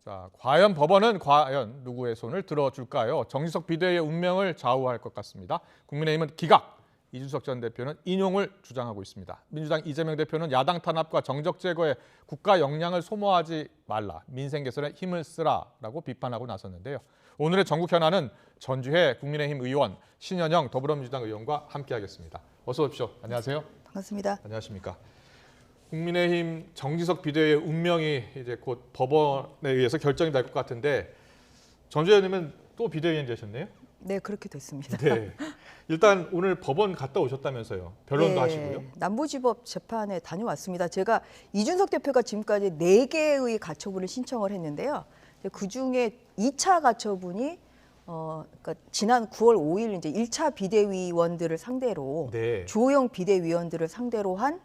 자, 과연 법원은 누구의 손을 들어줄까요? 정지석 비대위의 운명을 좌우할 것 같습니다. 국민의힘은 기각, 이준석 전 대표는 인용을 주장하고 있습니다. 민주당 이재명 대표는 야당 탄압과 정적 제거에 국가 역량을 소모하지 말라, 민생 개선에 힘을 쓰라라고 비판하고 나섰는데요. 오늘의 전국 현안은 전주혜 국민의힘 의원, 신현영 더불어민주당 의원과 함께하겠습니다. 어서 오십시오. 안녕하세요. 반갑습니다. 안녕하십니까. 국민의힘 정지석 비대위의 운명이 이제 곧 법원에 의해서 결정이 날 것 같은데 전주 의원님은 또 비대위원 되셨네요? 네, 그렇게 됐습니다. 네. 일단 오늘 법원 갔다 오셨다면서요. 변론도 네, 하시고요. 남부지법 재판에 다녀왔습니다. 제가 이준석 대표가 지금까지 4개의 가처분을 신청을 했는데요. 그중에 2차 가처분이 그러니까 지난 9월 5일 이제 1차 비대위원들을 상대로 네. 주호영 비대위원들을 상대로 한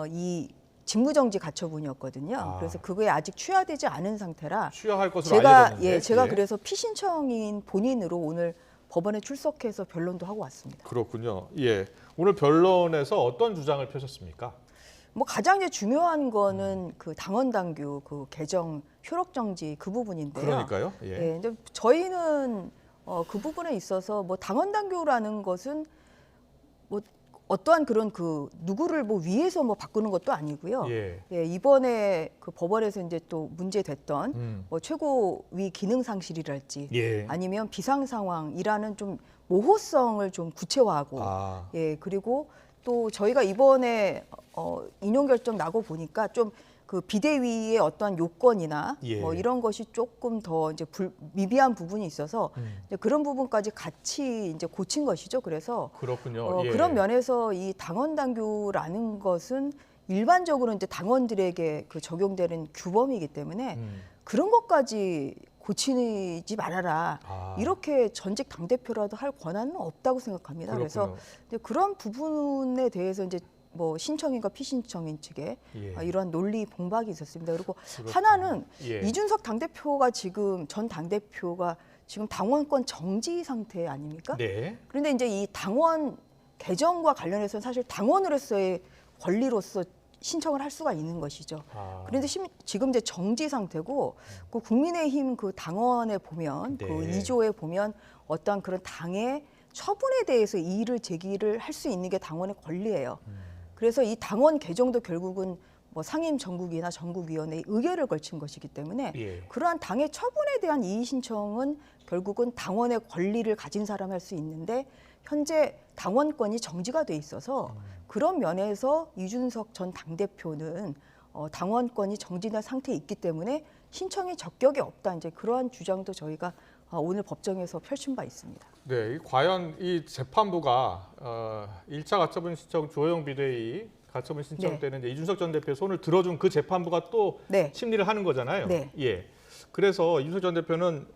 이 직무정지 가처분이었거든요. 그래서 그거에 아직 취하되지 않은 상태라 취하할 것으로 알려졌는데. 제가 그래서 피신청인 본인으로 오늘 법원에 출석해서 변론도 하고 왔습니다. 그렇군요. 예. 오늘 변론에서 어떤 주장을 펴셨습니까? 뭐 가장 이제 중요한 거는 그 당원 당규 그 개정 효력 정지 그 부분인데요. 그러니까요. 예. 예, 근데 저희는 그 부분에 있어서 뭐 당원 당규라는 것은 뭐 어떠한 그런 그 누구를 뭐 위해서 뭐 바꾸는 것도 아니고요. 예. 예, 이번에 그 법원에서 이제 또 문제됐던 뭐 최고위 기능 상실이랄지 예. 아니면 비상 상황이라는 좀 모호성을 좀 구체화하고 예, 그리고 또 저희가 이번에 인용 결정 나고 보니까 좀 그 비대위의 어떠한 요건이나 예. 뭐 이런 것이 조금 더 이제 미비한 부분이 있어서 이제 그런 부분까지 같이 이제 고친 것이죠. 그래서 그렇군요. 예. 그런 면에서 이 당원 당규라는 것은 일반적으로 이제 당원들에게 그 적용되는 규범이기 때문에 그런 것까지 고치지 말아라. 이렇게 전직 당대표라도 할 권한은 없다고 생각합니다. 그렇군요. 그래서 이제 그런 부분에 대해서 이제 뭐 신청인과 피신청인 측에 예. 이러한 논리 봉박이 있었습니다. 그리고 그렇군요. 하나는 예. 이준석 당대표가 지금 전 당대표가 지금 당원권 정지 상태 아닙니까? 네. 그런데 이제 이 당원 개정과 관련해서는 사실 당원으로서의 권리로서 신청을 할 수가 있는 것이죠. 그런데 지금 이제 정지 상태고 그 국민의힘 그 당원에 보면 네. 그 2조에 보면 어떠한 그런 당의 처분에 대해서 이의를 제기를 할 수 있는 게 당원의 권리예요. 그래서 이 당원 개정도 결국은 뭐 상임 전국이나 전국위원회의 의결을 걸친 것이기 때문에 예. 그러한 당의 처분에 대한 이의 신청은 결국은 당원의 권리를 가진 사람이 할 수 있는데 현재 당원권이 정지가 돼 있어서 그런 면에서 이준석 전 당대표는 당원권이 정지된 상태에 있기 때문에 신청에 적격이 없다. 이제 그러한 주장도 저희가 오늘 법정에서 펼친 바 있습니다. 네, 과연 이 재판부가 1차 가처분 신청 주호영 비대위 가처분 신청 네. 때는 이제 이준석 전 대표 손을 들어준 그 재판부가 또 네. 심리를 하는 거잖아요. 네. 예. 그래서 이준석 전 대표는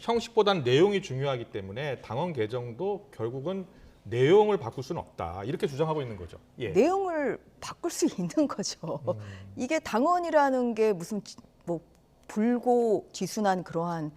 형식보다는 내용이 중요하기 때문에 당원 개정도 결국은 내용을 바꿀 수는 없다. 이렇게 주장하고 있는 거죠. 예. 내용을 바꿀 수 있는 거죠. 이게 당원이라는 게 무슨 뭐 불고지순한 그러한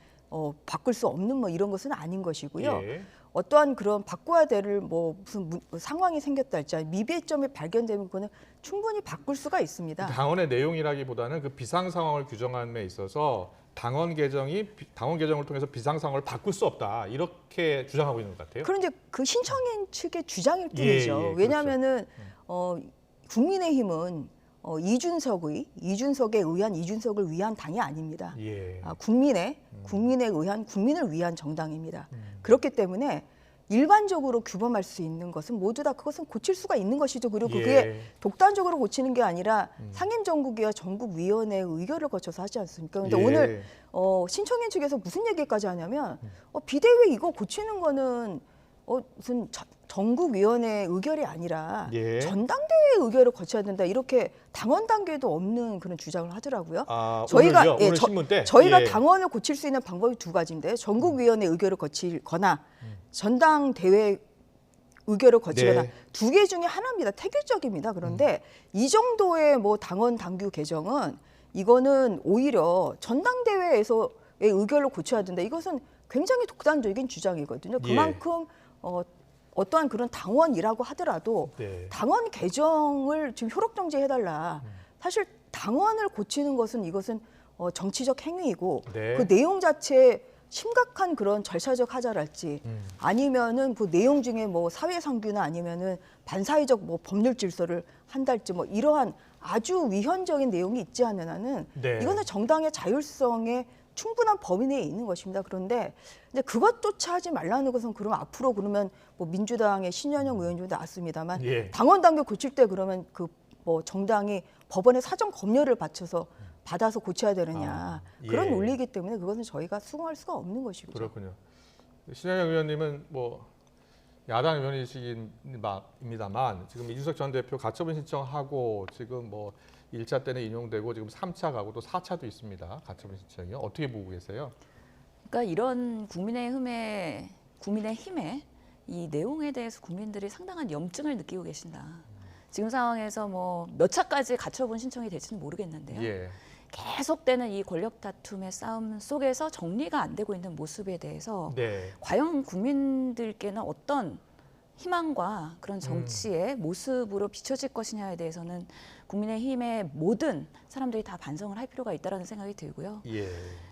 바꿀 수 없는 뭐 이런 것은 아닌 것이고요. 예. 어떠한 그런 바꿔야 될 뭐 무슨 상황이 생겼다 할지 미배점이 발견되면 그거는 충분히 바꿀 수가 있습니다. 당원의 내용이라기보다는 그 비상 상황을 규정함에 있어서 당원 개정을 통해서 비상 상황을 바꿀 수 없다. 이렇게 주장하고 있는 것 같아요. 그런데 그 신청인 측의 주장일 뿐이죠. 예, 왜냐하면은 국민의힘은 이준석에 의한 이준석을 위한 당이 아닙니다. 예. 국민에 의한 국민을 위한 정당입니다. 그렇기 때문에 일반적으로 규범할 수 있는 것은 모두 다 그것은 고칠 수가 있는 것이죠. 그리고 예. 그게 독단적으로 고치는 게 아니라 상임정국위와 전국위원회의 의결을 거쳐서 하지 않습니까? 그런데 예. 오늘 신청인 측에서 무슨 얘기까지 하냐면 비대위 이거 고치는 거는 무슨 전국위원회 의결이 아니라 예. 전당대회 의결을 거쳐야 된다. 이렇게 당원 단계도 없는 그런 주장을 하더라고요. 저희가 오늘 신문 때 저희가 예. 당원을 고칠 수 있는 방법이 두 가지인데 전국위원회 의결을 거치거나 전당대회 의결을 거치거나 네. 두 개 중에 하나입니다. 태길적입니다. 그런데 이 정도의 뭐 당원 당규 개정은 이거는 오히려 전당대회에서의 의결을 고쳐야 된다. 이것은 굉장히 독단적인 주장이거든요. 그만큼 어떠한 그런 당원이라고 하더라도 네. 당원 개정을 지금 효력 정지해달라. 사실 당원을 고치는 것은 이것은 정치적 행위이고 네. 그 내용 자체에 심각한 그런 절차적 하자랄지 아니면은 그 내용 중에 뭐 사회상규나 아니면은 반사회적 뭐 법률 질서를 한달지 뭐 이러한 아주 위헌적인 내용이 있지 않은 한은 네. 이거는 정당의 자율성에 충분한 범위 내에 있는 것입니다. 그런데 이제 그것조차 하지 말라는 것은 그러면 앞으로 그러면 뭐 민주당의 신현영 의원님도 나왔습니다만 예. 당원 당규 고칠 때 그러면 그 뭐 정당이 법원의 사전 검열을 받아서 고쳐야 되느냐 예. 그런 논리이기 때문에 그것은 저희가 수긍할 수가 없는 것이죠. 그렇군요. 신현영 의원님은 뭐 야당 의원이시기입니다만 지금 이준석 전 대표 가처분 신청하고 지금 뭐 1차 때는 인용되고 지금 3차 가고 또 4차도 있습니다. 가처분 신청이요. 어떻게 보고 계세요? 그러니까 이런 국민의힘의 이 내용에 대해서 국민들이 상당한 염증을 느끼고 계신다. 지금 상황에서 뭐 몇 차까지 가처분 신청이 될지는 모르겠는데요. 예. 계속되는 이 권력 다툼의 싸움 속에서 정리가 안 되고 있는 모습에 대해서 네. 과연 국민들께는 어떤 희망과 그런 정치의 모습으로 비춰질 것이냐에 대해서는 국민의힘의 모든 사람들이 다 반성을 할 필요가 있다는 생각이 들고요. 예.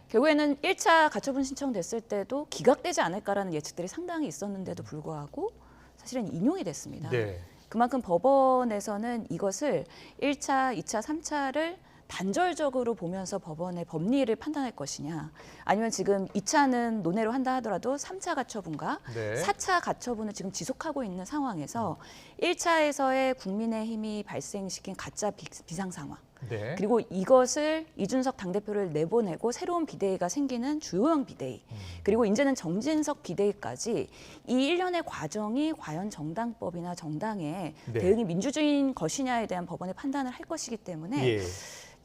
결국에는 1차 가처분 신청됐을 때도 기각되지 않을까라는 예측들이 상당히 있었는데도 불구하고 사실은 인용이 됐습니다. 네. 그만큼 법원에서는 이것을 1차, 2차, 3차를 단절적으로 보면서 법원의 법리를 판단할 것이냐 아니면 지금 2차는 논의로 한다 하더라도 3차 가처분과 네. 4차 가처분을 지금 지속하고 있는 상황에서 1차에서의 국민의힘이 발생시킨 가짜 비상 상황 네. 그리고 이것을 이준석 당대표를 내보내고 새로운 비대위가 생기는 주호영 비대위 그리고 이제는 정진석 비대위까지 이 일련의 과정이 과연 정당법이나 정당의 네. 대응이 민주주의인 것이냐에 대한 법원의 판단을 할 것이기 때문에 예.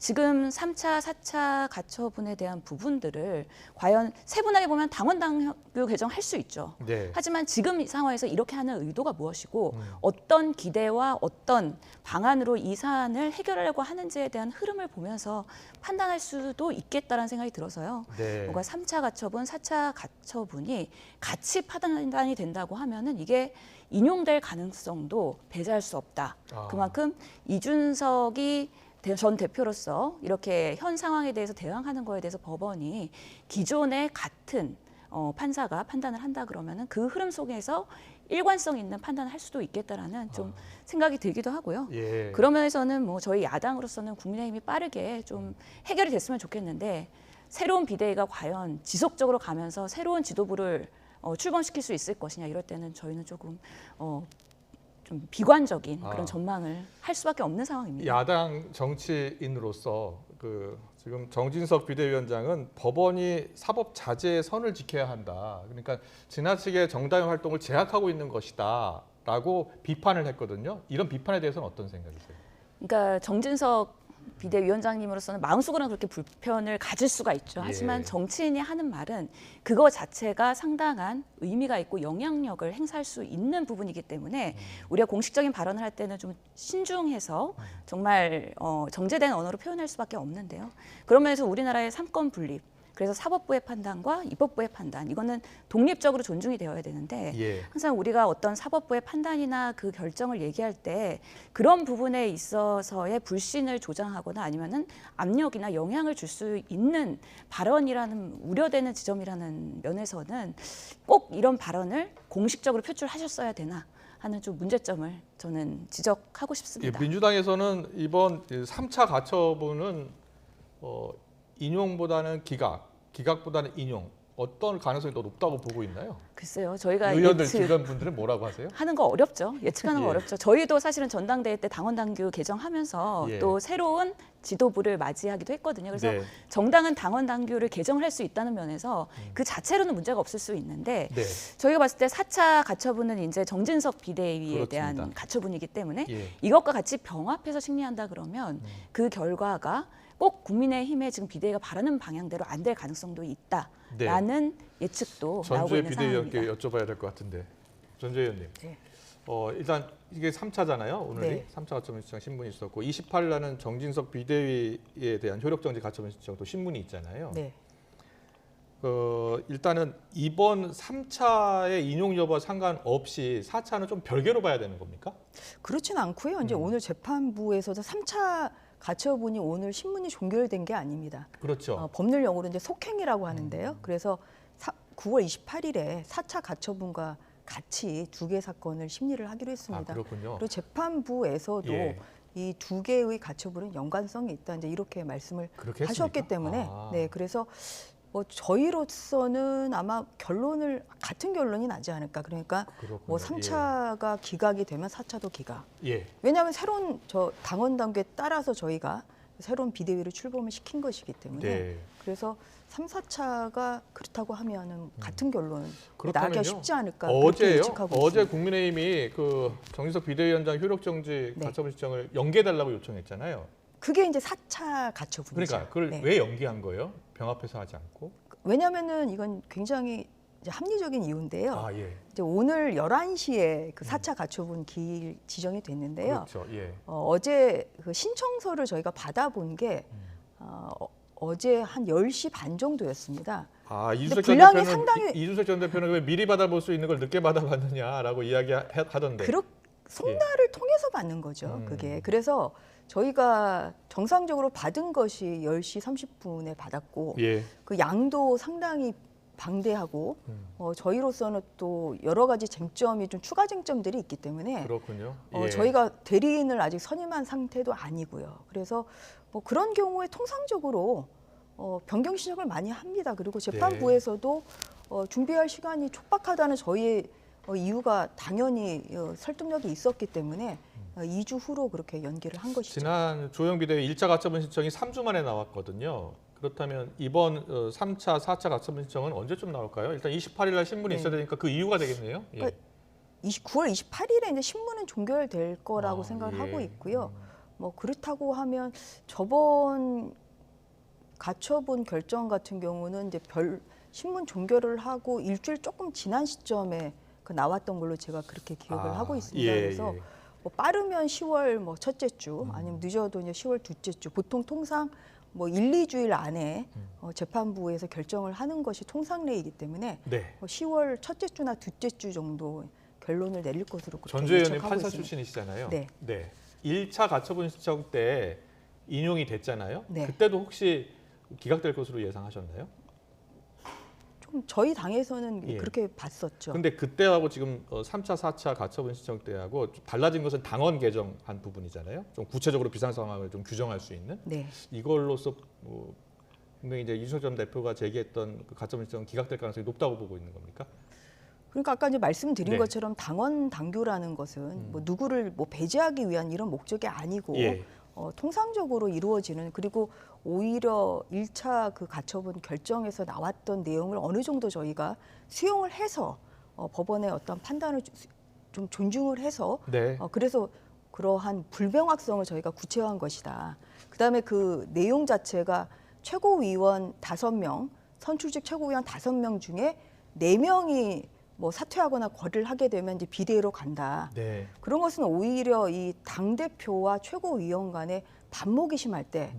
지금 3차, 4차 가처분에 대한 부분들을 과연 세분하게 보면 당원 당규 개정할 수 있죠. 네. 하지만 지금 이 상황에서 이렇게 하는 의도가 무엇이고 어떤 기대와 어떤 방안으로 이 사안을 해결하려고 하는지에 대한 흐름을 보면서 판단할 수도 있겠다라는 생각이 들어서요. 네. 뭔가 3차 가처분, 4차 가처분이 같이 판단이 된다고 하면은 이게 인용될 가능성도 배제할 수 없다. 아. 그만큼 이준석이 전 대표로서 이렇게 현 상황에 대해서 대응하는 거에 대해서 법원이 기존의 같은 판사가 판단을 한다 그러면은 그 흐름 속에서 일관성 있는 판단을 할 수도 있겠다라는 좀 생각이 들기도 하고요. 예. 그런 면에서는 뭐 저희 야당으로서는 국민의힘이 빠르게 좀 해결이 됐으면 좋겠는데 새로운 비대위가 과연 지속적으로 가면서 새로운 지도부를 출범시킬 수 있을 것이냐 이럴 때는 저희는 조금 좀 비관적인 그런 전망을 할 수밖에 없는 상황입니다. 야당 정치인으로서 지금 정진석 비대위원장은 법원이 사법 자제의 선을 지켜야 한다. 그러니까 지나치게 정당의 활동을 제약하고 있는 것이다라고 비판을 했거든요. 이런 비판에 대해서는 어떤 생각이세요? 그러니까 정진석 비대위원장님으로서는 마음속으로는 그렇게 불편을 가질 수가 있죠. 하지만 예. 정치인이 하는 말은 그거 자체가 상당한 의미가 있고 영향력을 행사할 수 있는 부분이기 때문에 우리가 공식적인 발언을 할 때는 좀 신중해서 정말 정제된 언어로 표현할 수밖에 없는데요. 그런 면에서 우리나라의 삼권 분립, 그래서 사법부의 판단과 입법부의 판단, 이거는 독립적으로 존중이 되어야 되는데 예. 항상 우리가 어떤 사법부의 판단이나 그 결정을 얘기할 때 그런 부분에 있어서의 불신을 조장하거나 아니면은 압력이나 영향을 줄 수 있는 발언이라는 우려되는 지점이라는 면에서는 꼭 이런 발언을 공식적으로 표출하셨어야 되나 하는 좀 문제점을 저는 지적하고 예, 싶습니다. 민주당에서는 이번 3차 가처분은 인용보다는 기각보다는 인용, 어떤 가능성이 더 높다고 보고 있나요? 글쎄요, 저희가 의원들 주변 분들은 뭐라고 하세요? 하는 거 어렵죠. 예측하는 거 예. 어렵죠. 저희도 사실은 전당대회 때 당원 당규 개정하면서 예. 또 새로운 지도부를 맞이하기도 했거든요. 그래서 네. 정당은 당원 당규를 개정을 할 수 있다는 면에서 그 자체로는 문제가 없을 수 있는데 네. 저희가 봤을 때 4차 가처분은 이제 정진석 비대위에 그렇습니다. 대한 가처분이기 때문에 예. 이것과 같이 병합해서 승리한다 그러면 그 결과가 꼭 국민의힘의 지금 비대위가 바라는 방향대로 안 될 가능성도 있다라는 예측도 나오고 전주의 있는 비대위원께 상황입니다. 여쭤봐야 될 것 같은데, 전주의 의원님. 네. 일단 이게 3차잖아요. 오늘이 네. 3차 가처분 신청 신문이 있었고 28일날은 정진석 비대위에 대한 효력정지 가처분 신청 또 신문이 있잖아요. 네. 일단은 이번 3차의 인용 여부와 상관없이 4차는 좀 별개로 봐야 되는 겁니까? 그렇진 않고요. 이제 오늘 재판부에서도 3차 가처분이 오늘 신문이 종결된 게 아닙니다. 그렇죠. 법률 용어로 이제 속행이라고 하는데요. 그래서 9월 28일에 4차 가처분과 같이 두 개 사건을 심리를 하기로 했습니다. 그렇군요. 그리고 재판부에서도 예. 이 두 개의 가처분은 연관성이 있다 이제 이렇게 말씀을 그렇게 하셨기 했습니까? 때문에 아. 네 그래서 뭐 저희로서는 아마 같은 결론이 나지 않을까. 그러니까 그렇군요. 뭐 3차가 기각이 되면 4차도 기각. 예. 왜냐하면 새로운 당원 단계에 따라서 저희가 새로운 비대위를 출범을 시킨 것이기 때문에 네. 그래서 3, 4차가 그렇다고 하면은 같은 결론 그렇다면요. 나기가 쉽지 않을까 그렇게 어제요. 예측하고 어제 있습니다. 국민의힘이 그 정진석 비대위원장 효력 정지 네. 가처분 신청을 연기해달라고 요청했잖아요. 그게 이제 4차 가처분이죠. 그러니까 그걸 네. 왜 연기한 거예요? 병합해서 하지 않고? 왜냐하면은 이건 굉장히 이제 합리적인 이유인데요. 아 예. 이제 오늘 11시에 그 4차 가처분 기일 지정이 됐는데요. 그렇죠. 예. 어제 그 신청서를 저희가 받아본 게 어제 한 10시 반 정도였습니다. 아 이준석 전 분량이 대표는 상당히- 이준석 전 대표는 왜 미리 받아볼 수 있는 걸 늦게 받아봤느냐라고 이야기하던데. 송달을 통해서 받는 거죠. 음. 그게. 그래서 저희가 정상적으로 받은 것이 10시 30분에 받았고 예. 그 양도 상당히 방대하고 저희로서는 또 여러 가지 쟁점이 좀 추가 쟁점들이 있기 때문에 그렇군요. 예. 저희가 대리인을 아직 선임한 상태도 아니고요. 그래서 뭐 그런 경우에 통상적으로 변경 신청을 많이 합니다. 그리고 재판부에서도 준비할 시간이 촉박하다는 저희의 이유가 당연히 설득력이 있었기 때문에 2주 후로 그렇게 연기를 한 것이죠. 지난 조영 비대위 1차 가처분 신청이 3주 만에 나왔거든요. 그렇다면 이번 3차, 4차 가처분 신청은 언제쯤 나올까요? 일단 28일 날 신문이 네. 있어야 되니까 그 이유가 되겠네요. 예. 그러니까 9월 28일에 이제 신문은 종결될 거라고 아, 생각을 예. 하고 있고요. 뭐 그렇다고 하면 저번 가처분 결정 같은 경우는 이제 신문 종결을 하고 일주일 조금 지난 시점에 나왔던 걸로 제가 그렇게 기억을 하고 있습니다. 예, 그래서 예. 뭐 빠르면 10월 뭐 첫째 주 아니면 늦어도 이제 10월 둘째 주 보통 통상 뭐 1, 2주일 안에 재판부에서 결정을 하는 것이 통상례이기 때문에 네. 10월 첫째 주나 둘째 주 정도 결론을 내릴 것으로 그렇게 전주 의원님 예측하고 판사 있습니다. 출신이시잖아요. 네. 1차 가처분 신청 때 인용이 됐잖아요. 네. 그때도 혹시 기각될 것으로 예상하셨나요? 좀 저희 당에서는 예. 그렇게 봤었죠. 근데 그때하고 지금 3차, 4차 가처분 신청 때하고 좀 달라진 것은 당원 개정한 부분이잖아요. 좀 구체적으로 비상 상황을 좀 규정할 수 있는 네. 이걸로서 분명히 이제 이준석 전 대표가 제기했던 그 가처분 신청 기각될 가능성이 높다고 보고 있는 겁니까? 그러니까 아까 이제 말씀드린 네. 것처럼 당원 당규라는 것은 뭐 누구를 뭐 배제하기 위한 이런 목적이 아니고 예. 통상적으로 이루어지는 그리고 오히려 1차 그 가처분 결정에서 나왔던 내용을 어느 정도 저희가 수용을 해서 법원의 어떤 판단을 좀 존중을 해서 네. 그래서 그러한 불명확성을 저희가 구체화한 것이다. 그다음에 그 내용 자체가 최고위원 5명, 선출직 최고위원 5명 중에 4명이 뭐 사퇴하거나 거리를 하게 되면 이제 비대위로 간다. 네. 그런 것은 오히려 이 당대표와 최고위원 간의 반목이 심할 때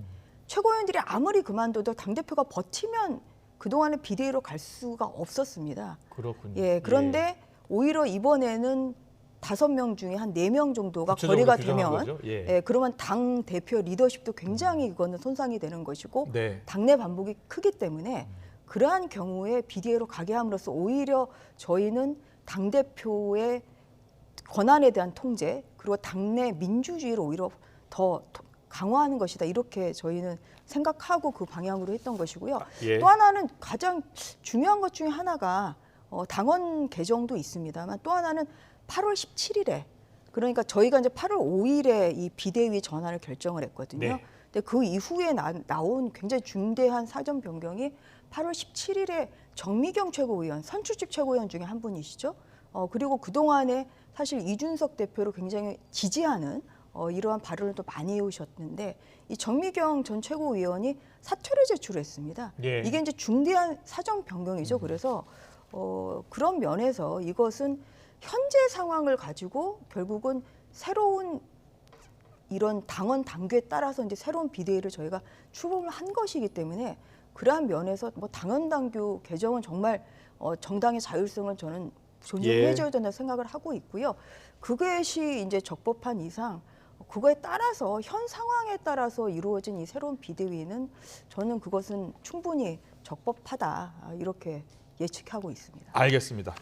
최고위원들이 아무리 그만둬도 당대표가 버티면 그동안에 비대위로 갈 수가 없었습니다. 그렇군요. 예, 그런데 오히려 이번에는 5명 중에 한 4명 정도가 구체적으로 거리가 규정한 되면 거죠? 예. 예, 그러면 당 대표 리더십도 굉장히 그거는 손상이 되는 것이고 네. 당내 반복이 크기 때문에 그러한 경우에 비대위로 가게 함으로써 오히려 저희는 당대표의 권한에 대한 통제 그리고 당내 민주주의를 오히려 더 강화하는 것이다. 이렇게 저희는 생각하고 그 방향으로 했던 것이고요. 예. 또 하나는 가장 중요한 것 중에 하나가 당원 개정도 있습니다만 또 하나는 8월 17일에 그러니까 저희가 이제 8월 5일에 이 비대위 전환을 결정을 했거든요. 네. 근데 그 이후에 나온 굉장히 중대한 사정 변경이 8월 17일에 정미경 최고위원, 선출직 최고위원 중에 한 분이시죠. 그리고 그동안에 사실 이준석 대표를 굉장히 지지하는 이러한 발언을 또 많이 해오셨는데 이 정미경 전 최고위원이 사퇴를 제출했습니다. 예. 이게 이제 중대한 사정 변경이죠. 그래서 그런 면에서 이것은 현재 상황을 가지고 결국은 새로운 이런 당원 당규에 따라서 이제 새로운 비대위를 저희가 출범을 한 것이기 때문에 그러한 면에서 뭐 당원 당규 개정은 정말 정당의 자율성을 저는 존중해줘야 된다고 생각을 하고 있고요. 그것이 이제 적법한 이상 그거에 따라서 현 상황에 따라서 이루어진 이 새로운 비대위는 저는 그것은 충분히 적법하다 이렇게 예측하고 있습니다. 알겠습니다.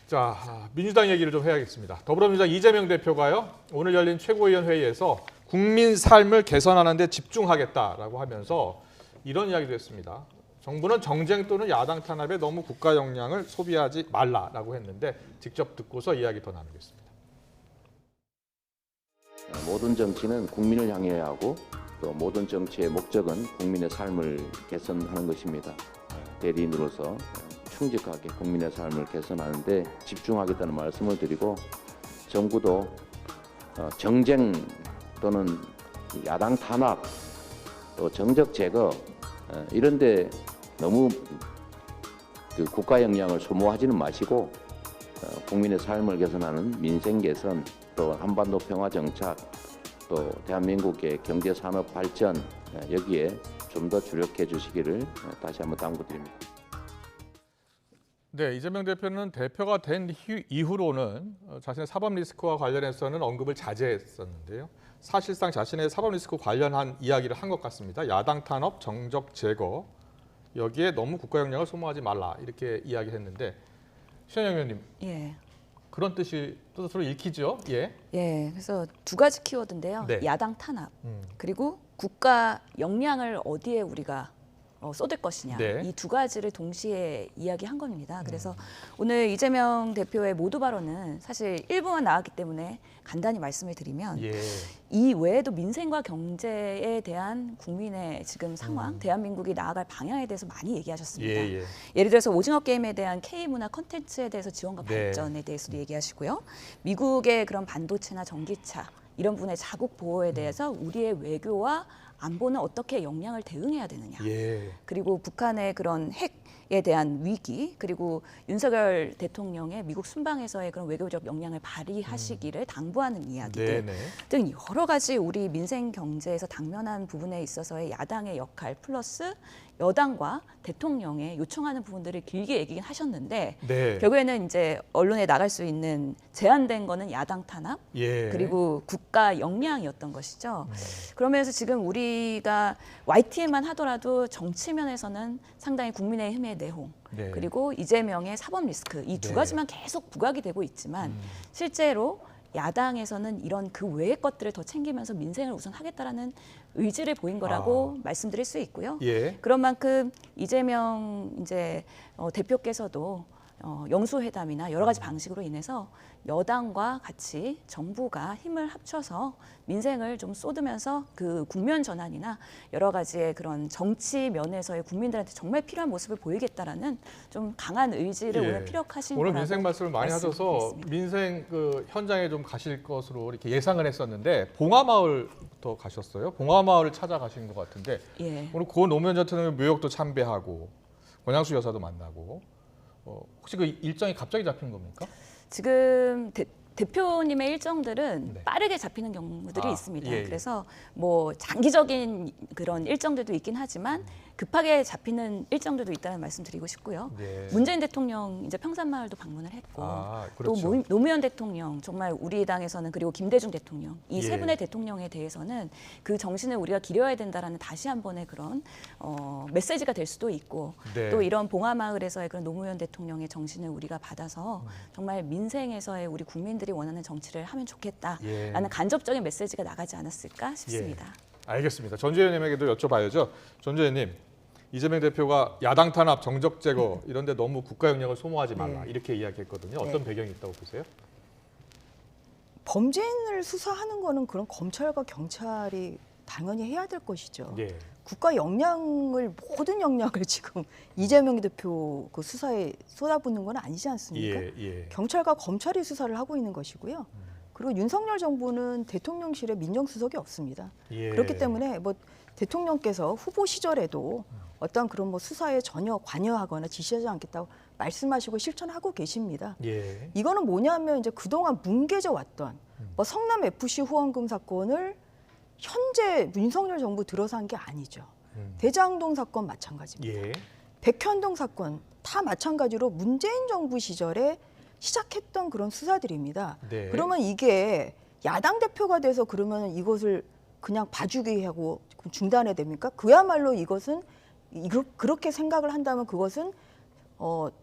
자, 민주당 얘기를 좀 해야겠습니다. 더불어민주당 이재명 대표가요, 오늘 열린 최고위원 회의에서 국민 삶을 개선하는 데 집중하겠다라고 하면서 이런 이야기도 했습니다. 정부는 정쟁 또는 야당 탄압에 너무 국가 역량을 소비하지 말라라고 했는데 직접 듣고서 이야기 더 나누겠습니다. 모든 정치는 국민을 향해야 하고 또 모든 정치의 목적은 국민의 삶을 개선하는 것입니다. 대리인으로서 충직하게 국민의 삶을 개선하는 데 집중하겠다는 말씀을 드리고 정부도 정쟁 또는 야당 탄압 또 정적 제거 이런 데 너무 그 국가 역량을 소모하지는 마시고 국민의 삶을 개선하는 민생 개선 또 한반도 평화 정착 또 대한민국의 경제 산업 발전 여기에 좀 더 주력해 주시기를 다시 한번 당부드립니다. 네, 이재명 대표는 대표가 된 이후로는 자신의 사법 리스크와 관련해서는 언급을 자제했었는데요. 사실상 자신의 사법 리스크 관련한 이야기를 한 것 같습니다. 야당 탄압, 정적 제거 여기에 너무 국가 역량을 소모하지 말라 이렇게 이야기했는데 신현영 의원님 예. 그런 뜻으로 읽히죠? 예. 예, 그래서 두 가지 키워드인데요. 네. 야당 탄압 그리고 국가 역량을 어디에 우리가 쏟을 것이냐 네. 이 두 가지를 동시에 이야기한 겁니다. 그래서 오늘 이재명 대표의 모두 발언은 사실 일부만 나왔기 때문에 간단히 말씀을 드리면 예. 이 외에도 민생과 경제에 대한 국민의 지금 상황, 대한민국이 나아갈 방향에 대해서 많이 얘기하셨습니다. 예, 예. 예를 들어서 오징어 게임에 대한 K문화 콘텐츠에 대해서 지원과 네. 발전에 대해서도 얘기하시고요. 미국의 그런 반도체나 전기차 이런 분의 자국 보호에 대해서 우리의 외교와 안보는 어떻게 역량을 대응해야 되느냐. 예. 그리고 북한의 그런 핵에 대한 위기, 그리고 윤석열 대통령의 미국 순방에서의 그런 외교적 역량을 발휘하시기를 당부하는 이야기들 네네. 등 여러 가지 우리 민생 경제에서 당면한 부분에 있어서의 야당의 역할 플러스 여당과 대통령의 요청하는 부분들을 길게 얘기긴 하셨는데 네. 결국에는 이제 언론에 나갈 수 있는 제한된 거는 야당 탄압 예. 그리고 국가 역량이었던 것이죠. 그러면서 지금 우리가 YTN만 하더라도 정치면에서는 상당히 국민의힘의 내홍 네. 그리고 이재명의 사법 리스크 이 두 네. 가지만 계속 부각이 되고 있지만 실제로 야당에서는 이런 그 외의 것들을 더 챙기면서 민생을 우선하겠다라는 의지를 보인 거라고 말씀드릴 수 있고요. 예. 그런 만큼 이재명 이제 대표께서도 영수회담이나 여러 가지 방식으로 인해서 여당과 같이 정부가 힘을 합쳐서 민생을 좀 쏟으면서 그 국면 전환이나 여러 가지의 그런 정치 면에서의 국민들한테 정말 필요한 모습을 보이겠다라는 좀 강한 의지를 예. 오늘 피력하신 오늘 거라고 민생 말씀을 많이 하셔서 말씀드리겠습니다. 민생 그 현장에 좀 가실 것으로 이렇게 예상을 했었는데 봉화마을부터 가셨어요. 봉화마을을 찾아가신 것 같은데 예. 오늘 고 노무현 전 대통령 묘역도 참배하고 권양수 여사도 만나고 혹시 그 일정이 갑자기 잡힌 겁니까? 지금 대표님의 일정들은 네. 빠르게 잡히는 경우들이 아, 있습니다. 예, 예. 그래서 뭐 장기적인 그런 일정들도 있긴 하지만 급하게 잡히는 일정들도 있다는 말씀 드리고 싶고요. 네. 문재인 대통령 이제 평산마을도 방문을 했고 그렇죠. 또 노무현 대통령 정말 우리 당에서는 그리고 김대중 대통령 이 세 예. 분의 대통령에 대해서는 그 정신을 우리가 기려야 된다라는 다시 한 번의 그런 메시지가 될 수도 있고 네. 또 이런 봉화마을에서의 그런 노무현 대통령의 정신을 우리가 받아서 정말 민생에서의 우리 국민들이 원하는 정치를 하면 좋겠다라는 예. 간접적인 메시지가 나가지 않았을까 싶습니다. 알겠습니다. 전주현님에게도 여쭤봐야죠. 전주현님, 이재명 대표가 야당 탄압, 정적 제거 이런 데 너무 국가 역량을 소모하지 말라 이렇게 이야기했거든요. 어떤 배경이 있다고 보세요? 범죄인을 수사하는 거는 그런 검찰과 경찰이 당연히 해야 될 것이죠. 예. 국가 역량을 모든 역량을 지금 이재명 대표 그 수사에 쏟아붓는 건 아니지 않습니까? 예. 경찰과 검찰이 수사를 하고 있는 것이고요. 그리고 윤석열 정부는 대통령실에 민정수석이 없습니다. 예. 그렇기 때문에 뭐 대통령께서 후보 시절에도 어떤 그런 뭐 수사에 전혀 관여하거나 지시하지 않겠다고 말씀하시고 실천하고 계십니다. 예. 이거는 뭐냐면 이제 그동안 뭉개져 왔던 뭐 성남 FC 후원금 사건을 현재 윤석열 정부 들어서 한 게 아니죠. 대장동 사건 마찬가지입니다. 예. 백현동 사건 다 마찬가지로 문재인 정부 시절에 시작했던 그런 수사들입니다. 네. 그러면 이게 야당 대표가 돼서 그러면 이것을 그냥 봐주기 하고 중단해야 됩니까? 그야말로 이것은 그렇게 생각을 한다면 그것은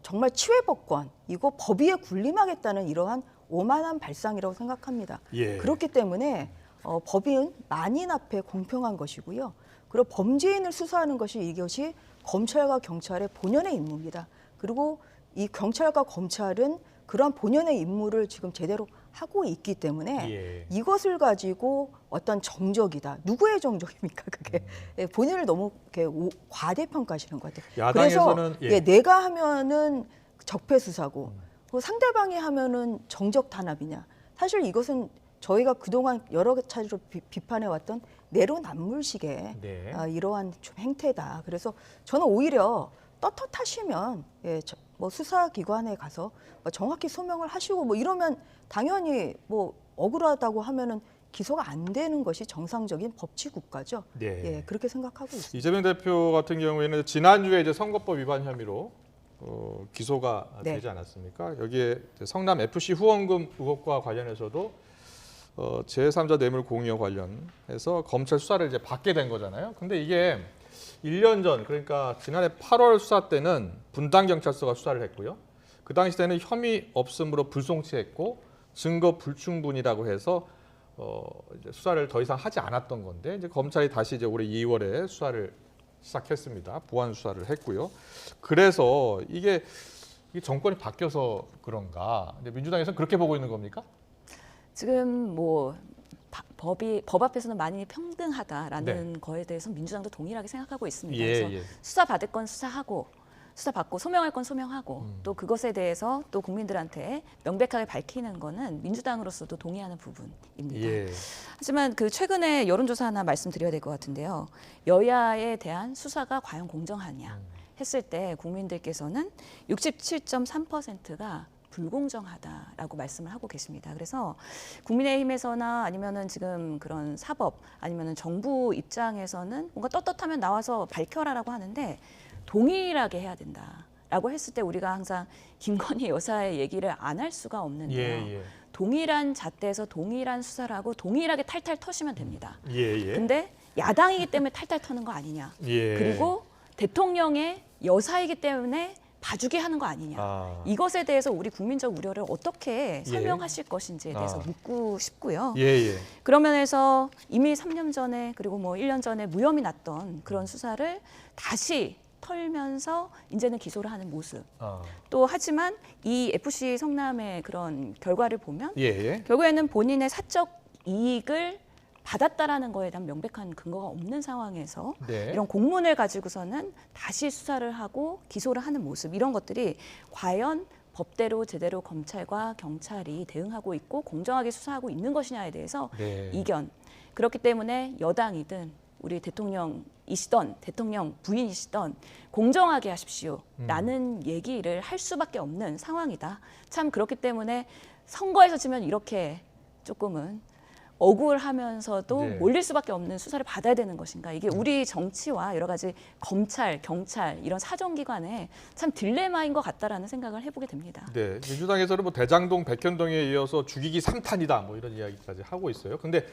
정말 치외법권, 이거 법 위에 군림하겠다는 이러한 오만한 발상이라고 생각합니다. 예. 그렇기 때문에 법은 만인 앞에 공평한 것이고요. 그리고 범죄인을 수사하는 것이 이것이 검찰과 경찰의 본연의 임무입니다. 그리고 이 경찰과 검찰은 그러한 본연의 임무를 지금 제대로 하고 있기 때문에 예. 이것을 가지고 어떤 정적이다. 누구의 정적입니까? 그게 본인을 너무 이렇게 과대평가하시는 것 같아요. 야당에서는 그래서 내가 하면은 적폐 수사고 상대방이 하면은 정적 탄압이냐. 사실 이것은 저희가 그동안 여러 차례로 비판해왔던 내로남불식의 네. 이러한 좀 행태다. 그래서 저는 오히려 떳떳하시면 뭐 수사기관에 가서 정확히 소명을 하시고 뭐 이러면 당연히 뭐 억울하다고 하면은 기소가 안 되는 것이 정상적인 법치 국가죠. 네. 예, 그렇게 생각하고 있습니다. 이재명 대표 같은 경우에는 지난주에 이제 선거법 위반 혐의로 기소가 네. 되지 않았습니까? 여기에 성남 FC 후원금 의혹과 관련해서도 제3자 뇌물 공여 관련해서 검찰 수사를 이제 받게 된 거잖아요. 근데 이게 1년 전, 그러니까 지난해 8월 수사 때는 분당 경찰서가 수사를 했고요. 그 당시 때는 혐의 없음으로 불송치했고 증거 불충분이라고 해서 이제 수사를 더 이상 하지 않았던 건데 이제 검찰이 다시 이제 올해 2월에 수사를 시작했습니다. 보완 수사를 했고요. 그래서 이게 정권이 바뀌어서 그런가? 근데 민주당에서는 그렇게 보고 있는 겁니까? 지금 뭐 법 앞에서는 만인이 평등하다라는 거에 대해서 민주당도 동일하게 생각하고 있습니다. 그래서 수사 받을 건 수사하고 수사 받고 소명할 건 소명하고 또 그것에 대해서 또 국민들한테 명백하게 밝히는 거는 민주당으로서도 동의하는 부분입니다. 예. 하지만 그 최근에 여론조사 하나 말씀드려야 될 것 같은데요. 여야에 대한 수사가 과연 공정하냐 했을 때 국민들께서는 67.3%가 불공정하다라고 말씀을 하고 계십니다. 그래서 국민의힘에서나 아니면은 지금 그런 사법 아니면은 정부 입장에서는 뭔가 떳떳하면 나와서 밝혀라라고 하는데 동일하게 해야 된다라고 했을 때 우리가 항상 김건희 여사의 얘기를 안 할 수가 없는데요. 동일한 잣대에서 동일한 수사를 하고 동일하게 탈탈 터시면 됩니다. 근데 야당이기 때문에 탈탈 터는 거 아니냐. 그리고 대통령의 여사이기 때문에 봐주게 하는 거 아니냐. 이것에 대해서 우리 국민적 우려를 어떻게 설명하실 것인지에 대해서 묻고 싶고요. 그런 면에서 이미 3년 전에 그리고 뭐 1년 전에 무혐의 났던 그런 수사를 다시 털면서 이제는 기소를 하는 모습. 또 하지만 이 FC 성남의 그런 결과를 보면 결국에는 본인의 사적 이익을 받았다라는 거에 대한 명백한 근거가 없는 상황에서 이런 공문을 가지고서는 다시 수사를 하고 기소를 하는 모습 이런 것들이 과연 법대로 제대로 검찰과 경찰이 대응하고 있고 공정하게 수사하고 있는 것이냐에 대해서 이견. 그렇기 때문에 여당이든 우리 대통령이시던 대통령 부인이시던 공정하게 하십시오라는 얘기를 할 수밖에 없는 상황이다. 참 그렇기 때문에 선거에서 지면 이렇게 조금은 억울하면서도 몰릴 수밖에 없는 수사를 받아야 되는 것인가. 이게 우리 정치와 여러 가지 검찰, 경찰 이런 사정기관의 참 딜레마인 것 같다라는 생각을 해보게 됩니다. 네, 민주당에서는 뭐 대장동, 백현동에 이어서 죽이기 3탄이다 뭐 이런 이야기까지 하고 있어요. 근데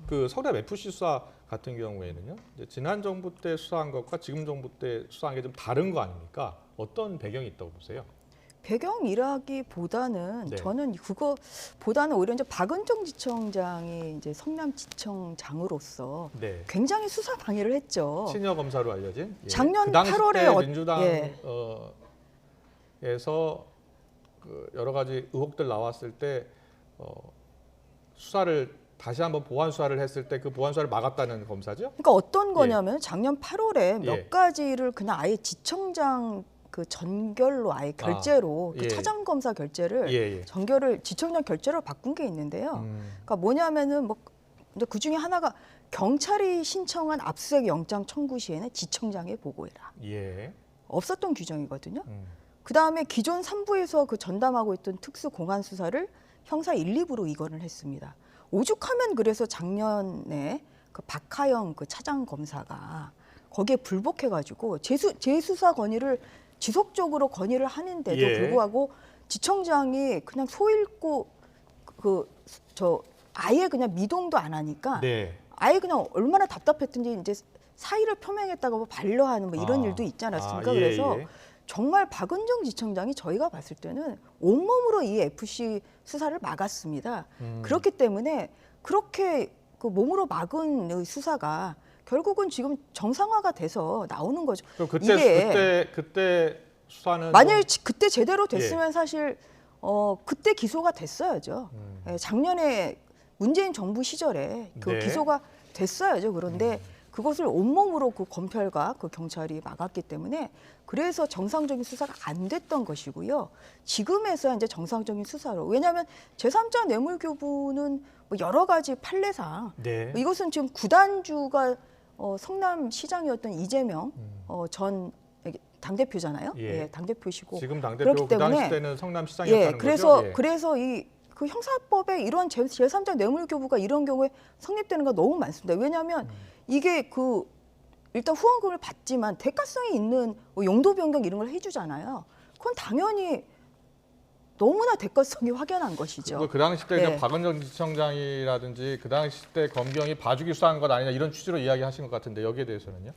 그 성남 FC 수사 같은 경우에는요, 이제 지난 정부 때 수사한 것과 지금 정부 때 수사한 게 좀 다른 거 아닙니까? 어떤 배경이 있다고 보세요? 배경이라기보다는 저는 그거보다는 오히려 이제 박은정 지청장이 이제 성남지청장으로서 굉장히 수사 방해를 했죠. 친여 검사로 알려진. 작년 그 당시 8월에 때 민주당에서 그 여러 가지 의혹들 나왔을 때 수사를 다시 한번 보완 수사를 했을 때 그 보완 수사를 막았다는 검사죠? 그러니까 어떤 거냐면 작년 8월에 몇 가지를 그냥 아예 지청장 그 전결로 아예 결제로 그 차장 검사 결제를 전결을 지청장 결제로 바꾼 게 있는데요. 그러니까 뭐냐면은 뭐 그 중에 하나가 경찰이 신청한 압수수색 영장 청구 시에는 지청장에 보고해라. 없었던 규정이거든요. 그 다음에 기존 3부에서 그 전담하고 있던 특수 공안 수사를 형사 1, 2부로 이관을 했습니다. 오죽하면 그래서 작년에 그 박하영 그 차장 검사가 거기에 불복해가지고 재수사 건의를 지속적으로 건의를 하는데도 불구하고 지청장이 그냥 소 읽고 아예 그냥 미동도 안 하니까 네. 아예 그냥 얼마나 답답했든지 이제 사의를 표명했다고 반려하는 뭐 이런 일도 있지 않았습니까? 예, 그래서 예. 정말 박은정 지청장이 저희가 봤을 때는 온몸으로 이 FC 수사를 막았습니다. 그렇기 때문에 그렇게 그 몸으로 막은 이 수사가 결국은 지금 정상화가 돼서 나오는 거죠. 그럼 그때 수사는 만약 좀- 그때 제대로 됐으면 사실 그때 기소가 됐어야죠. 예, 작년에 문재인 정부 시절에 그 네. 기소가 됐어야죠. 그런데 그것을 온몸으로 그 검찰과 그 경찰이 막았기 때문에 그래서 정상적인 수사가 안 됐던 것이고요. 지금에서야 이제 정상적인 수사로. 왜냐하면 제3자 뇌물교부는 뭐 여러 가지 판례상 네. 이것은 지금 구단주가 성남시장이었던 이재명 전 당대표잖아요. 예. 예, 당대표시고 지금 당대표 그렇기 그 당시 때문에 때는 성남시장이었다는 예, 그래서 거죠? 예. 그래서 이 그 형사법에 이런 제3자 뇌물교부가 이런 경우에 성립되는 거 너무 많습니다. 왜냐하면 이게 그 일단 후원금을 받지만 대가성이 있는 뭐 용도 변경 이런 걸 해주잖아요. 그건 당연히 너무나 대가성이 확연한 것이죠. 그 당시 때 예. 박은정 지청장이라든지 그 당시 때 검경이 봐주기 수사한 것 아니냐 이런 취지로 이야기하신 것 같은데 여기에 대해서는요?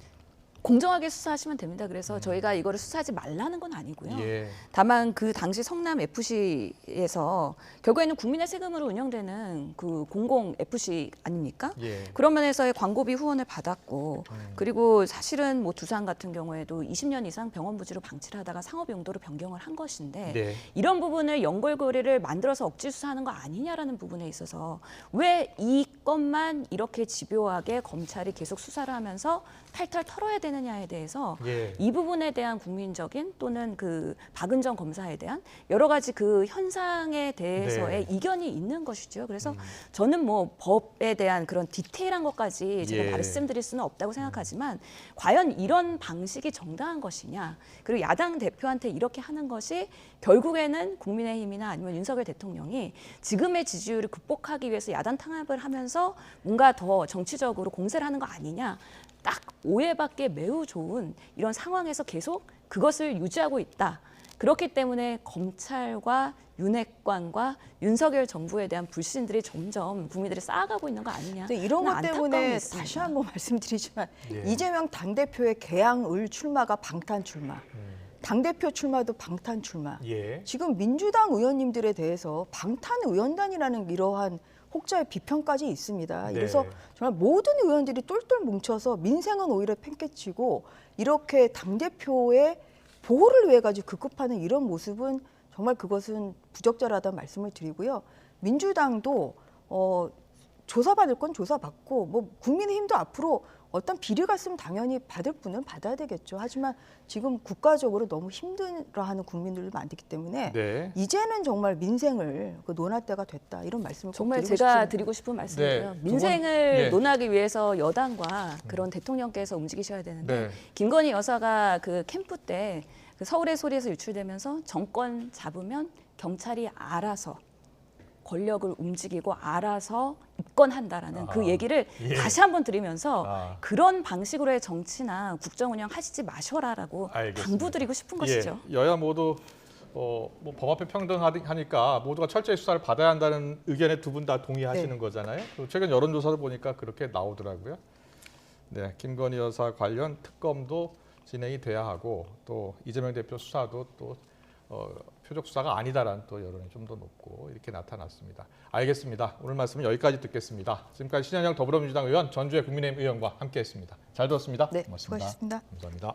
공정하게 수사하시면 됩니다. 그래서 저희가 이거를 수사하지 말라는 건 아니고요. 예. 다만 그 당시 성남 FC에서 결국에는 국민의 세금으로 운영되는 그 공공 FC 아닙니까? 예. 그런 면에서의 광고비 후원을 받았고 그리고 사실은 뭐 두산 같은 경우에도 20년 이상 병원 부지로 방치를 하다가 상업 용도로 변경을 한 것인데 네. 이런 부분을 연골고리를 만들어서 억지 수사하는 거 아니냐라는 부분에 있어서 왜 이 건만 이렇게 집요하게 검찰이 계속 수사를 하면서 탈탈 털어야 되느냐에 대해서 예. 이 부분에 대한 국민적인 또는 그 박은정 검사에 대한 여러 가지 그 현상에 대해서의 네. 이견이 있는 것이죠. 그래서 저는 뭐 법에 대한 그런 디테일한 것까지 제가 예. 말씀드릴 수는 없다고 생각하지만 과연 이런 방식이 정당한 것이냐 그리고 야당 대표한테 이렇게 하는 것이 결국에는 국민의힘이나 아니면 윤석열 대통령이 지금의 지지율을 극복하기 위해서 야당 탄압을 하면서 뭔가 더 정치적으로 공세를 하는 거 아니냐 딱 오해받기에 매우 좋은 이런 상황에서 계속 그것을 유지하고 있다. 그렇기 때문에 검찰과 윤핵관과 윤석열 정부에 대한 불신들이 점점 국민들이 쌓아가고 있는 거 아니냐. 근데 이런 것 안타까움이 때문에 있습니다. 다시 한번 말씀드리지만 예. 이재명 당대표의 개항을 출마가 방탄 출마, 당대표 출마도 방탄 출마. 예. 지금 민주당 의원님들에 대해서 방탄 의원단이라는 이러한 혹자의 비평까지 있습니다. 네. 그래서 정말 모든 의원들이 똘똘 뭉쳐서 민생은 오히려 팽개치고 이렇게 당대표의 보호를 위해 가지고 급급하는 이런 모습은 정말 그것은 부적절하다는 말씀을 드리고요. 민주당도 조사받을 건 조사받고 뭐 국민의힘도 앞으로 어떤 비리가 있으면 당연히 받을 분은 받아야 되겠죠. 하지만 지금 국가적으로 너무 힘들어하는 국민들도 많기 때문에 네. 이제는 정말 민생을 논할 때가 됐다 이런 말씀을 꼭 정말 드리고 제가 싶습니다. 드리고 싶은 말씀이에요. 네, 두 분, 민생을 예. 논하기 위해서 여당과 그런 대통령께서 움직이셔야 되는데 네. 김건희 여사가 그 캠프 때 그 서울의 소리에서 유출되면서 정권 잡으면 경찰이 알아서 권력을 움직이고 알아서 입건한다라는 그 얘기를 예. 다시 한번 드리면서 아. 그런 방식으로의 정치나 국정 운영 하시지 마셔라라고 알겠습니다. 당부드리고 싶은 것이죠. 예. 여야 모두 뭐 법 앞에 평등하니까 모두가 철저히 수사를 받아야 한다는 의견에 두 분 다 동의하시는 네. 거잖아요. 그리고 최근 여론조사도 보니까 그렇게 나오더라고요. 네, 김건희 여사 관련 특검도 진행이 돼야 하고 또 이재명 대표 수사도 또 표적 수사가 아니다라는 또 여론이 좀 더 높고 이렇게 나타났습니다. 알겠습니다. 오늘 말씀은 여기까지 듣겠습니다. 지금까지 신현영 더불어민주당 의원, 전주의 국민의힘 의원과 함께했습니다. 잘 들었습니다. 네, 고맙습니다. 수고하셨습니다. 감사합니다.